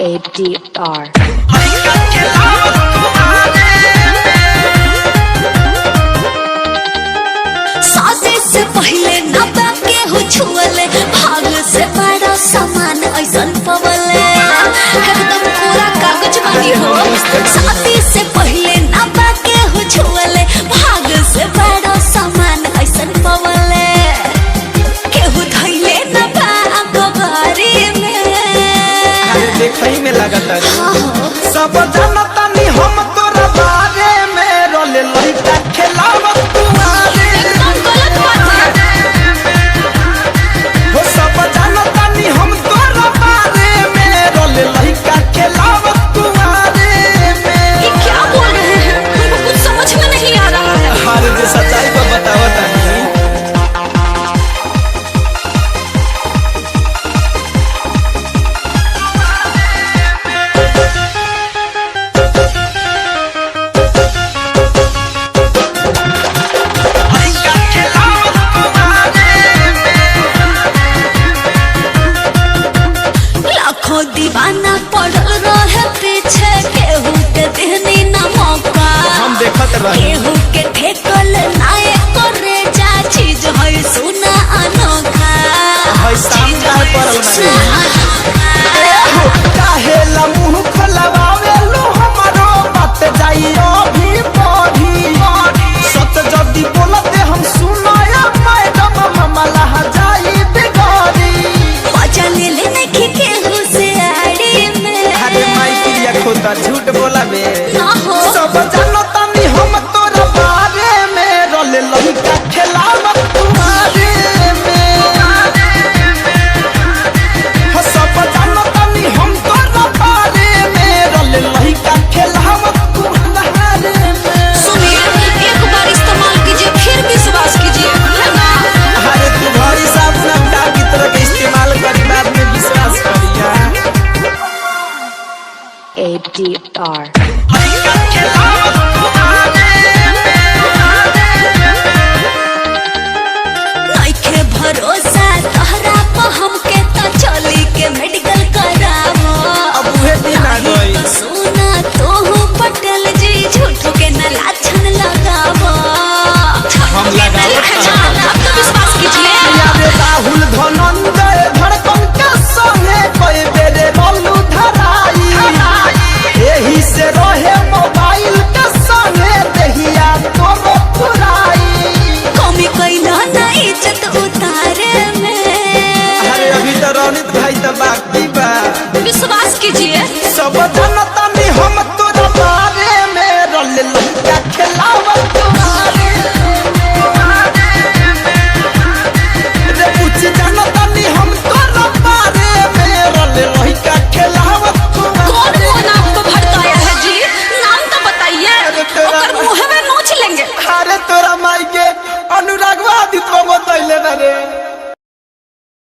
ADR शादी से पहले ना बाके हो छुअले भाग से बड़ा सामान ऐसन पवले एकदम पूरा कागज बनी हो। शादी से पहले ना बाके हो छुअले भाग से बड़ा सामान ऐसन पवले केहू धइले ना बा गवारी में। अरे देखई में लागत है सब जानता नी हम तोरा बारे में रोले लइका खेलावत तुम्हारे एकदम गलत बात है। हो सब जानता नी हम तोरा बारे में रोले लइका खेलावत तुम्हारे में। ये क्या बोल रहे हैं? हमको कुछ समझ में नहीं आ रहा है। हर जो सच्चाई को बतावत है लाखों दीवाना पड़ल रहे पीछे केहू के देहनी ना मौका। हम देखत रही केहू के ठेकल नाए करे जा चीज है सुना अनोखा। भाई सामने काहे पड़ल बानी काहे ला मुंह खोलवावे लो हमारो बात जाइयो भी बढ़ी सत जदी बोलते हम सुनाया मैडम मामला जाई बिगड़ी। मजा ले लेने की केहू से आड़ी में। अरे माई प्रिया खोता झूठ बोला बे ना हो सब जानता नी हम तोरा बारे में रोले लइका खेलावत तुम्हारे में। हो सब जानता नी हम तोरा बारे में रोले लइका खेलावत तुम्हारे में। सुनिए एक बार इस्तेमाल कीजिए फिर विश्वास कीजिए है ना। अरे तू भाई साबुन अंडा की तरह के इस्तेमाल करी बाद में विश्वास करिया। ADR लइका खेलावत तुम्हारे नइखे भरोसा तहरा पर हमके त चली के मेडिकल करावो। अब उहे दिन आ गई तो सुना तोहू पटेल जी झूठ के न लाछन लगावो। हम लगावत अब तो विश्वास कीजिए। यारे राहुल धनंजय धड़कन के संगे कोई बेरे रोलू धराई एही से रहे मोबाइल के संगे देहिया तोरो फुराई। कमी कैला ना इज्जत उतारे में। अरे अभी तो रौनित भाई तो बाकी बा विश्वास कीजिए सब जनता नी हम तोरा बारे में रोले लइका